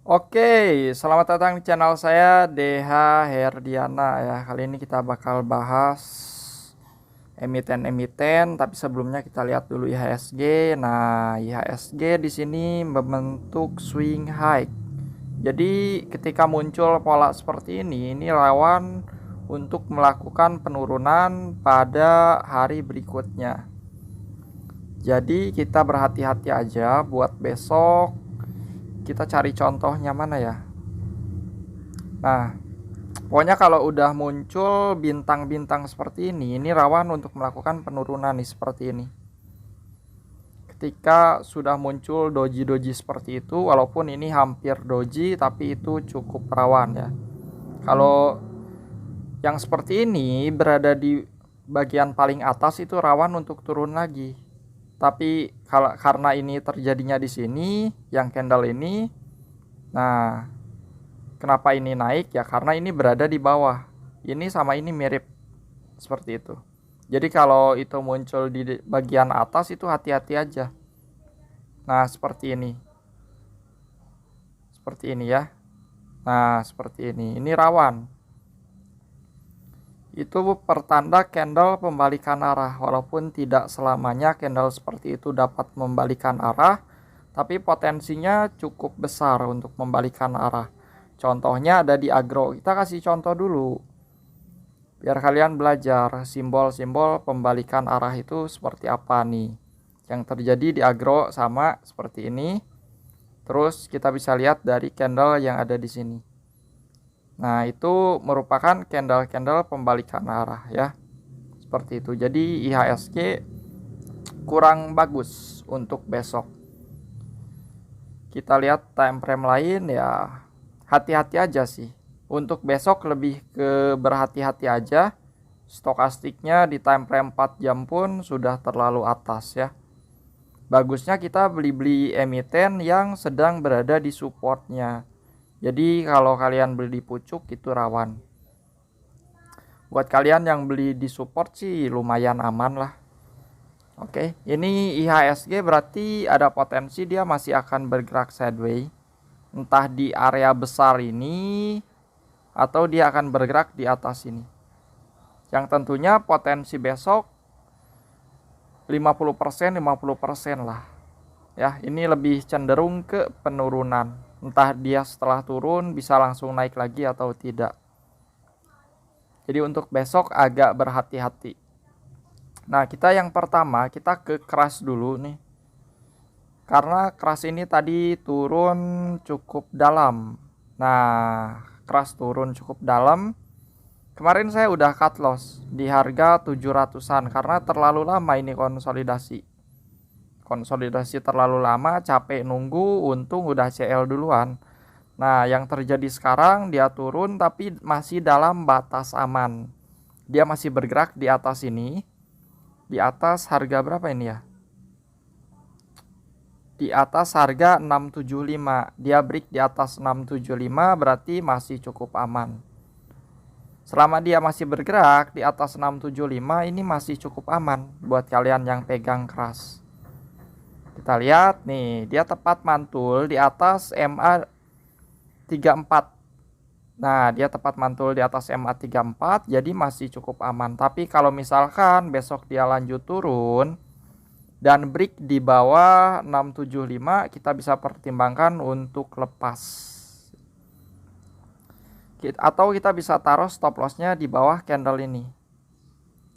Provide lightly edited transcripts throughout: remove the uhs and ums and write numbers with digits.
Oke, selamat datang di channel saya DH Herdiana ya. Kali ini kita bakal bahas emiten-emiten, tapi sebelumnya kita lihat dulu IHSG. Nah, IHSG di sini membentuk swing high. Jadi, ketika muncul pola seperti ini rawan untuk melakukan penurunan pada hari berikutnya. Jadi, kita berhati-hati aja buat besok. Kita cari contohnya mana ya? Nah, pokoknya kalau udah muncul bintang-bintang seperti ini rawan untuk melakukan penurunan nih seperti ini. Ketika sudah muncul doji-doji seperti itu, walaupun ini hampir doji, tapi itu cukup rawan ya. Kalau yang seperti ini berada di bagian paling atas itu rawan untuk turun lagi. Tapi karena ini terjadinya di sini, yang candle ini, nah kenapa ini naik ya? Karena ini berada di bawah. Ini sama ini mirip seperti itu. Jadi kalau itu muncul di bagian atas itu hati-hati aja. Nah, seperti ini. Seperti ini ya. Nah, seperti ini. Ini rawan. Itu pertanda candle pembalikan arah. Walaupun tidak selamanya candle seperti itu dapat membalikan arah, tapi potensinya cukup besar untuk membalikan arah. Contohnya ada di agro. Kita kasih contoh dulu, biar kalian belajar simbol-simbol pembalikan arah itu seperti apa nih. Yang terjadi di agro sama seperti ini. Terus kita bisa lihat dari candle yang ada di sini. Nah, itu merupakan candle-candle pembalikan arah ya. Seperti itu. Jadi IHSG kurang bagus untuk besok. Kita lihat time frame lain ya, hati-hati aja sih. Untuk besok lebih ke berhati-hati aja. Stokastiknya di time frame 4 jam pun sudah terlalu atas ya. Bagusnya kita beli-beli emiten yang sedang berada di supportnya. Jadi kalau kalian beli di pucuk itu rawan. Buat kalian yang beli di support sih lumayan aman lah. Oke, ini IHSG berarti ada potensi dia masih akan bergerak sideways. Entah di area besar ini atau dia akan bergerak di atas ini. Yang tentunya potensi besok 50% 50% lah. Ya, ini lebih cenderung ke penurunan. Entah dia setelah turun bisa langsung naik lagi atau tidak. Jadi untuk besok agak berhati-hati. Nah, kita yang pertama kita ke crush dulu nih. Karena crush ini tadi turun cukup dalam. Nah, crush turun cukup dalam. Kemarin saya udah cut loss di harga 700-an karena terlalu lama ini konsolidasi. Konsolidasi terlalu lama, capek nunggu, untung udah CL duluan. Nah, yang terjadi sekarang dia turun tapi masih dalam batas aman. Dia masih bergerak di atas ini. Di atas harga berapa ini ya? Di atas harga 675. Dia break di atas 675 berarti masih cukup aman. Selama dia masih bergerak di atas 675 ini masih cukup aman buat kalian yang pegang keras. Kita lihat nih, dia tepat mantul di atas MA 34. Nah, dia tepat mantul di atas MA 34 jadi masih cukup aman. Tapi kalau misalkan besok dia lanjut turun dan break di bawah 675, kita bisa pertimbangkan untuk lepas. Atau kita bisa taruh stop lossnya di bawah candle ini.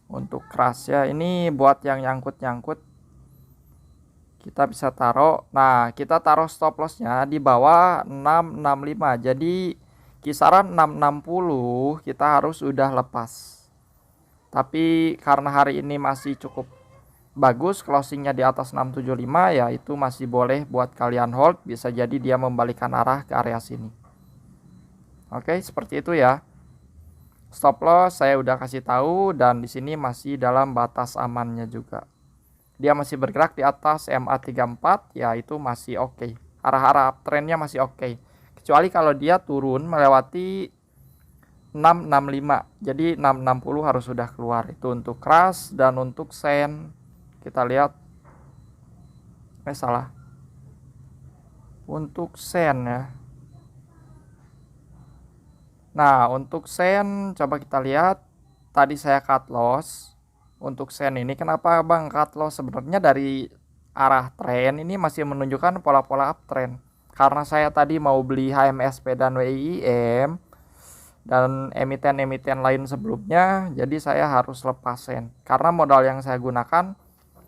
Untuk crush ya, ini buat yang nyangkut-nyangkut. Kita bisa taruh, nah kita taruh stop lossnya di bawah 665. Jadi kisaran 660 kita harus udah lepas. Tapi karena hari ini masih cukup bagus, closingnya di atas 675 ya, itu masih boleh buat kalian hold. Bisa jadi dia membalikan arah ke area sini. Oke, seperti itu ya. Stop loss saya udah kasih tahu dan di sini masih dalam batas amannya juga. Dia masih bergerak di atas MA34 ya, itu masih oke. Arah-arah trennya masih oke. Kecuali kalau dia turun melewati 665. Jadi 660 harus sudah keluar. Itu untuk crush dan untuk sen. Kita lihat. Salah. Untuk sen ya. Nah, untuk sen coba kita lihat. Tadi saya cut loss. Untuk sen ini kenapa Bang cut loss? Sebenarnya dari arah tren ini masih menunjukkan pola-pola uptrend. Karena saya tadi mau beli HMSP dan WIIM dan emiten-emiten lain sebelumnya, jadi saya harus lepas sen. Karena modal yang saya gunakan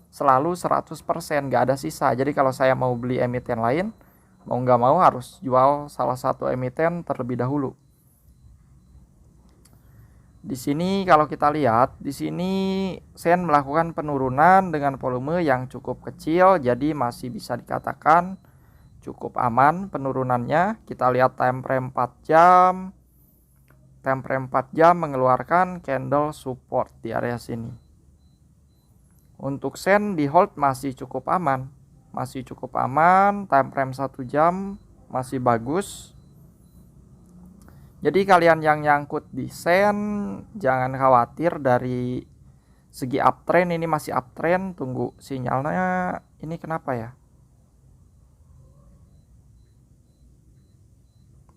selalu 100%, nggak ada sisa. Jadi kalau saya mau beli emiten lain, mau nggak mau harus jual salah satu emiten terlebih dahulu. Di sini kalau kita lihat, di sini sen melakukan penurunan dengan volume yang cukup kecil, jadi masih bisa dikatakan cukup aman penurunannya. Kita lihat time frame 4 jam. Time frame 4 jam mengeluarkan candle support di area sini. Untuk sen di hold masih cukup aman. Masih cukup aman, time frame 1 jam masih bagus. Jadi kalian yang nyangkut di sen jangan khawatir, dari segi uptrend ini masih uptrend. Tunggu sinyalnya ini kenapa ya?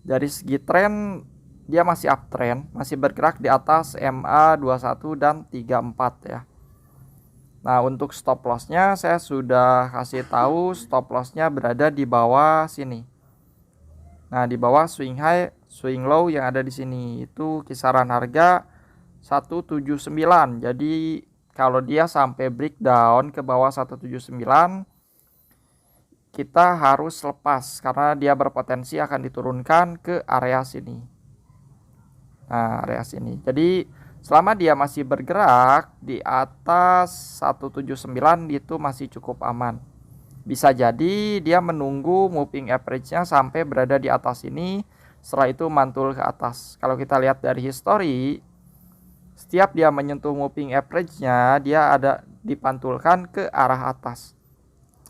Dari segi tren dia masih uptrend, masih bergerak di atas MA21 dan 34 ya. Nah, untuk stop lossnya saya sudah kasih tahu, stop lossnya berada di bawah sini. Nah, di bawah swing high, swing low yang ada di sini itu kisaran harga 179. Jadi kalau dia sampai breakdown ke bawah 179, kita harus lepas karena dia berpotensi akan diturunkan ke area sini. Nah, area sini. Jadi selama dia masih bergerak di atas 179 itu masih cukup aman. Bisa jadi dia menunggu moving average-nya sampai berada di atas ini, setelah itu mantul ke atas. Kalau kita lihat dari history, setiap dia menyentuh moving average-nya, dia ada dipantulkan ke arah atas.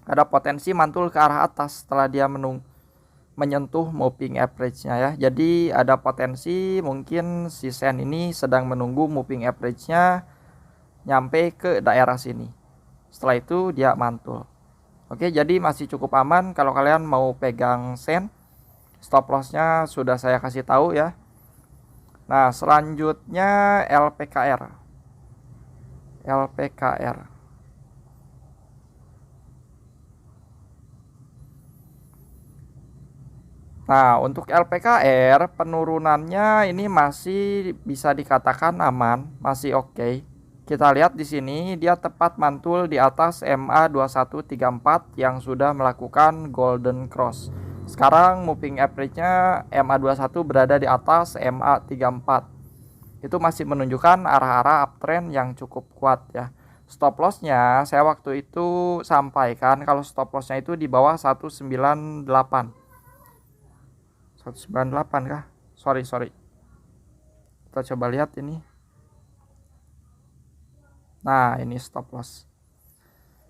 Ada potensi mantul ke arah atas setelah dia menyentuh moving average-nya ya. Jadi ada potensi mungkin si sen ini sedang menunggu moving average-nya nyampe ke daerah sini. Setelah itu dia mantul. Oke, jadi masih cukup aman kalau kalian mau pegang sen. Stop loss-nya sudah saya kasih tahu ya. Nah, selanjutnya LPKR. LPKR. Nah, untuk LPKR penurunannya ini masih bisa dikatakan aman, masih oke. Kita lihat di sini dia tepat mantul di atas MA2134 yang sudah melakukan golden cross. Sekarang moving average-nya MA21 berada di atas MA34. Itu masih menunjukkan arah-arah uptrend yang cukup kuat ya. Stop loss-nya saya waktu itu sampaikan kalau stop loss-nya itu di bawah 198. 198 kah? Sorry. Kita coba lihat ini. Nah, ini stop loss.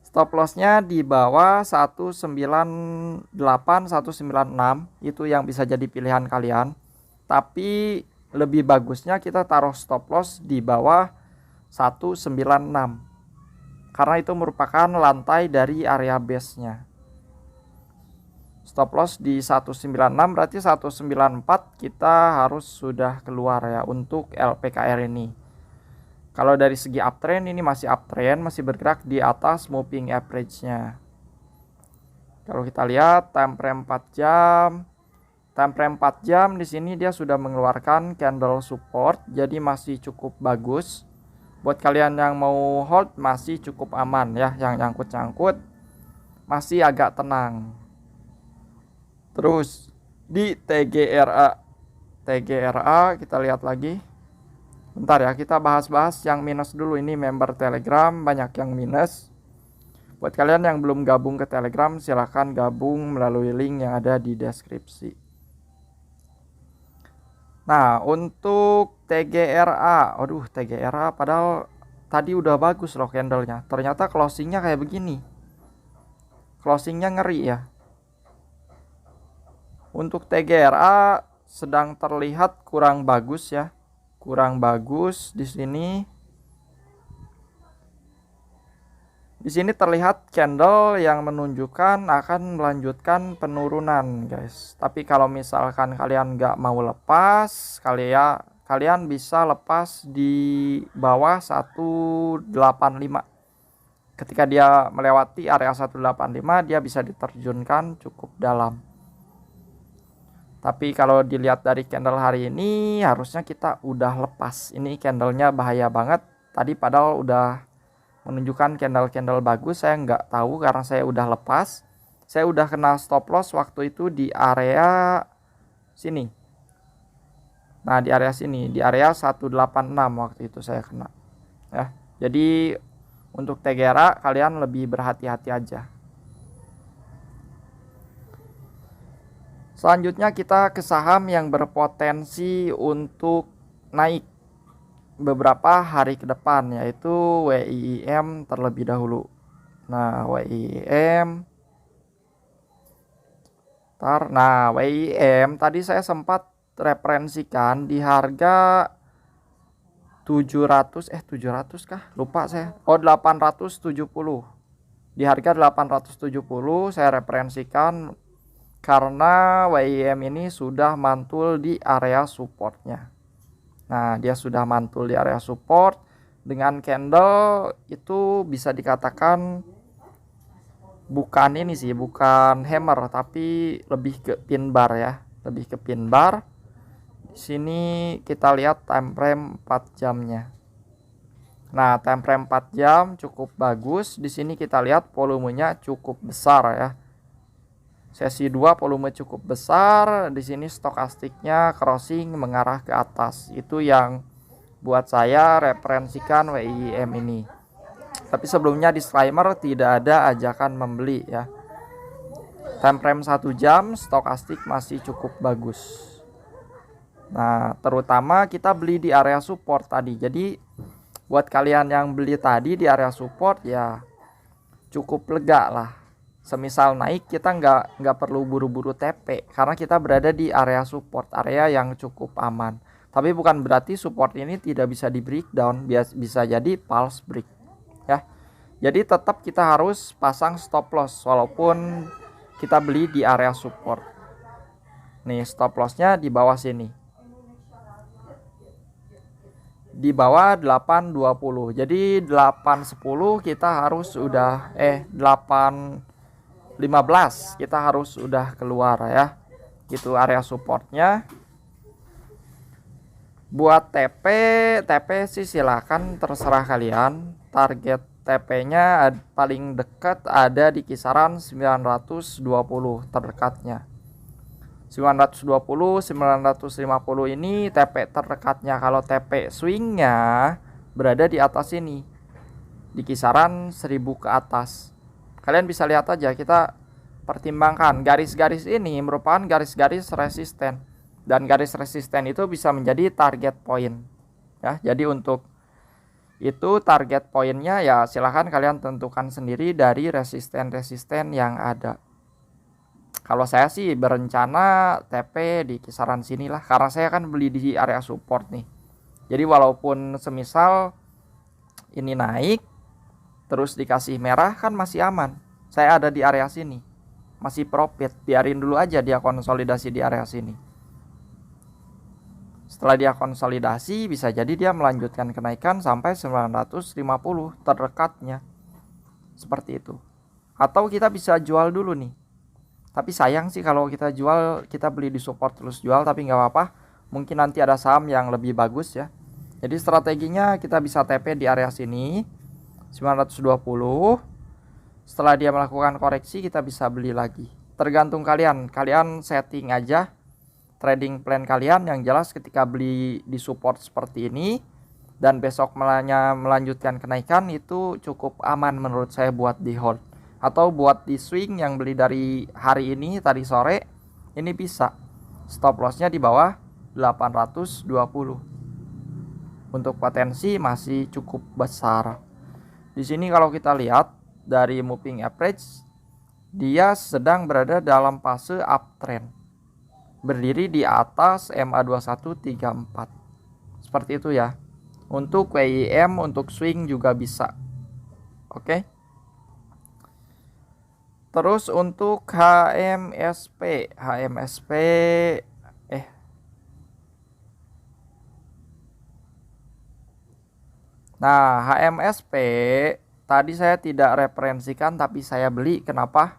Stop lossnya di bawah 198, 196. Itu yang bisa jadi pilihan kalian. Tapi lebih bagusnya kita taruh stop loss di bawah 196. Karena itu merupakan lantai dari area base-nya. Stop loss di 196, berarti 194 kita harus sudah keluar ya untuk LPKR ini. Kalau dari segi uptrend ini masih uptrend, masih bergerak di atas moving average-nya. Kalau kita lihat time frame 4 jam, time frame 4 jam di sini dia sudah mengeluarkan candle support, jadi masih cukup bagus. Buat kalian yang mau hold masih cukup aman ya, yang nyangkut-nyangkut masih agak tenang. Terus di TGRA kita lihat lagi. Bentar ya, kita bahas-bahas yang minus dulu. Ini member Telegram banyak yang minus. Buat kalian yang belum gabung ke Telegram, silahkan gabung melalui link yang ada di deskripsi. Nah, untuk TGRA, aduh TGRA padahal tadi udah bagus loh candlenya. Ternyata closingnya kayak begini. Closingnya ngeri ya. Untuk TGRA sedang terlihat kurang bagus ya. Kurang bagus di sini. Di sini terlihat candle yang menunjukkan akan melanjutkan penurunan, guys. Tapi kalau misalkan kalian nggak mau lepas, kalian bisa lepas di bawah 185. Ketika dia melewati area 185, dia bisa diterjunkan cukup dalam. Tapi kalau dilihat dari candle hari ini, harusnya kita udah lepas. Ini candlenya bahaya banget. Tadi padahal udah menunjukkan candle-candle bagus, saya nggak tahu karena saya udah lepas. Saya udah kena stop loss waktu itu di area sini. Nah, di area sini, di area 186 waktu itu saya kena. Ya. Jadi untuk Tegera kalian lebih berhati-hati aja. Selanjutnya kita ke saham yang berpotensi untuk naik beberapa hari ke depan, yaitu WIIM terlebih dahulu. Nah, WIIM tadi saya sempat referensikan di harga 700 kah? Lupa saya. 870. Di harga 870 saya referensikan karena WIIM ini sudah mantul di area supportnya. Nah, dia sudah mantul di area support dengan candle itu bisa dikatakan bukan ini sih, bukan hammer tapi lebih ke pin bar ya, lebih ke pin bar. Di sini kita lihat time frame 4 jamnya. Nah, time frame 4 jam cukup bagus. Di sini kita lihat volumenya cukup besar ya. Sesi 2 volume cukup besar. Di sini stokastiknya crossing mengarah ke atas. Itu yang buat saya referensikan WIIM ini. Tapi sebelumnya disclaimer, tidak ada ajakan membeli ya. Time frame 1 jam stokastik masih cukup bagus. Nah, terutama kita beli di area support tadi. Jadi buat kalian yang beli tadi di area support ya cukup lega lah. Semisal naik kita nggak perlu buru-buru TP karena kita berada di area support, area yang cukup aman. Tapi bukan berarti support ini tidak bisa di breakdown, bisa jadi false break ya. Jadi tetap kita harus pasang stop loss walaupun kita beli di area support. Nih stop lossnya di bawah sini, di bawah 820. Jadi 810 kita harus udah 815 kita harus udah keluar ya. Itu area supportnya. Buat TP sih silakan, terserah kalian. Target TP-nya paling dekat ada di kisaran 920 terdekatnya. 920, 950 ini TP terdekatnya. Kalau TP swingnya berada di atas ini, di kisaran 1000 ke atas. Kalian bisa lihat aja, kita pertimbangkan garis-garis ini merupakan garis-garis resisten, dan garis resisten itu bisa menjadi target point ya. Jadi untuk itu target poinnya ya silahkan kalian tentukan sendiri dari resisten-resisten yang ada. Kalau saya sih berencana TP di kisaran sinilah karena saya kan beli di area support nih. Jadi walaupun semisal ini naik terus dikasih merah kan masih aman. Saya ada di area sini, masih profit. Biarin dulu aja dia konsolidasi di area sini. Setelah dia konsolidasi bisa jadi dia melanjutkan kenaikan sampai 950 terdekatnya. Seperti itu. Atau kita bisa jual dulu nih. Tapi sayang sih kalau kita jual, kita beli di support terus jual, tapi nggak apa-apa. Mungkin nanti ada saham yang lebih bagus ya. Jadi strateginya kita bisa TP di area sini 920. Setelah dia melakukan koreksi kita bisa beli lagi. Tergantung kalian. Kalian setting aja trading plan kalian. Yang jelas ketika beli di support seperti ini dan besok melanjutkan kenaikan itu cukup aman menurut saya buat di hold. Atau buat di swing yang beli dari hari ini tadi sore, ini bisa stop lossnya di bawah 820. Untuk potensi masih cukup besar. Di sini kalau kita lihat dari moving average, dia sedang berada dalam fase uptrend, berdiri di atas MA2134. Seperti itu ya. Untuk WIM untuk swing juga bisa. Oke. Terus untuk HMSP, nah HMSP tadi saya tidak referensikan tapi saya beli. Kenapa?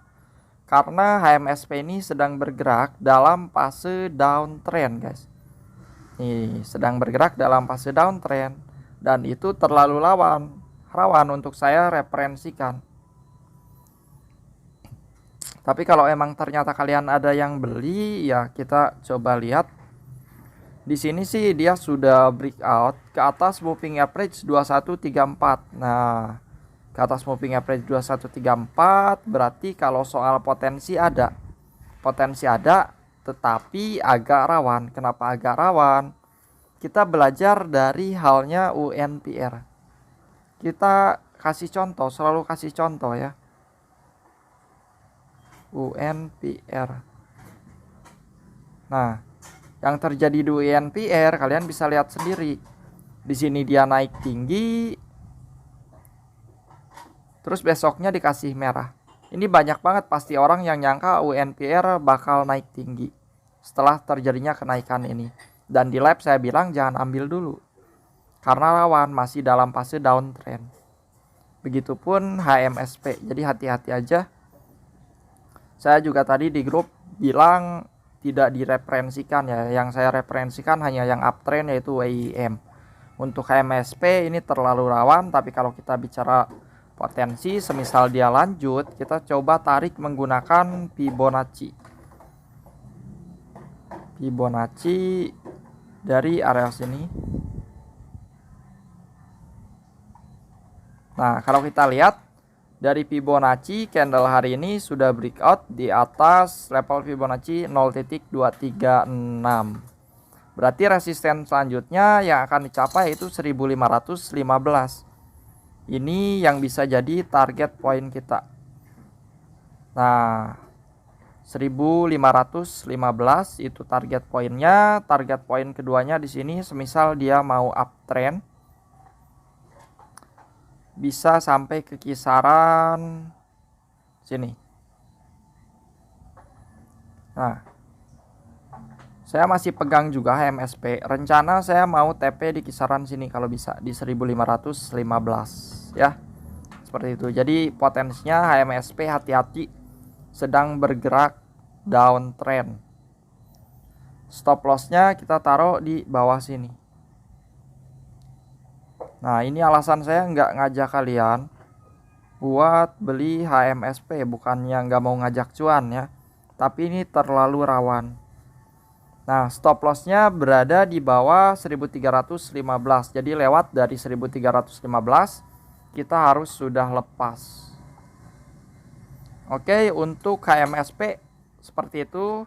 Karena HMSP ini sedang bergerak dalam fase downtrend, guys. Nih, sedang bergerak dalam fase downtrend dan itu terlalu rawan untuk saya referensikan. Tapi kalau emang ternyata kalian ada yang beli, ya kita coba lihat. Di sini sih dia sudah breakout ke atas moving average 2134. Nah, ke atas moving average 2134 berarti kalau soal potensi ada. Potensi ada, tetapi agak rawan. Kenapa agak rawan? Kita belajar dari halnya UNPR. Kita kasih contoh, selalu kasih contoh ya. UNPR. Nah, yang terjadi di UNPR kalian bisa lihat sendiri. Di sini dia naik tinggi, terus besoknya dikasih merah. Ini banyak banget pasti orang yang nyangka UNPR bakal naik tinggi setelah terjadinya kenaikan ini. Dan di live saya bilang jangan ambil dulu, karena rawan masih dalam fase downtrend. Begitupun HMSP, jadi hati-hati aja. Saya juga tadi di grup bilang tidak direferensikan ya. Yang saya referensikan hanya yang uptrend yaitu WIM. Untuk HMSP ini terlalu rawan, tapi kalau kita bicara potensi, semisal dia lanjut, kita coba tarik menggunakan Fibonacci. Fibonacci dari area sini. Nah, kalau kita lihat dari Fibonacci, candle hari ini sudah breakout di atas level Fibonacci 0.236. Berarti resisten selanjutnya yang akan dicapai itu 1515. Ini yang bisa jadi target poin kita. Nah, 1515 itu target poinnya. Target poin keduanya di sini semisal dia mau uptrend, bisa sampai ke kisaran sini. Nah, saya masih pegang juga HMSP. Rencana saya mau TP di kisaran sini kalau bisa, di 1515 ya. Seperti itu. Jadi potensinya HMSP hati-hati, sedang bergerak downtrend. Stop lossnya kita taruh di bawah sini. Nah, ini alasan saya nggak ngajak kalian buat beli HMSP. Bukannya nggak mau ngajak cuan ya, tapi ini terlalu rawan. Nah, stop lossnya berada di bawah 1315. Jadi lewat dari 1315 kita harus sudah lepas. Oke, untuk HMSP seperti itu.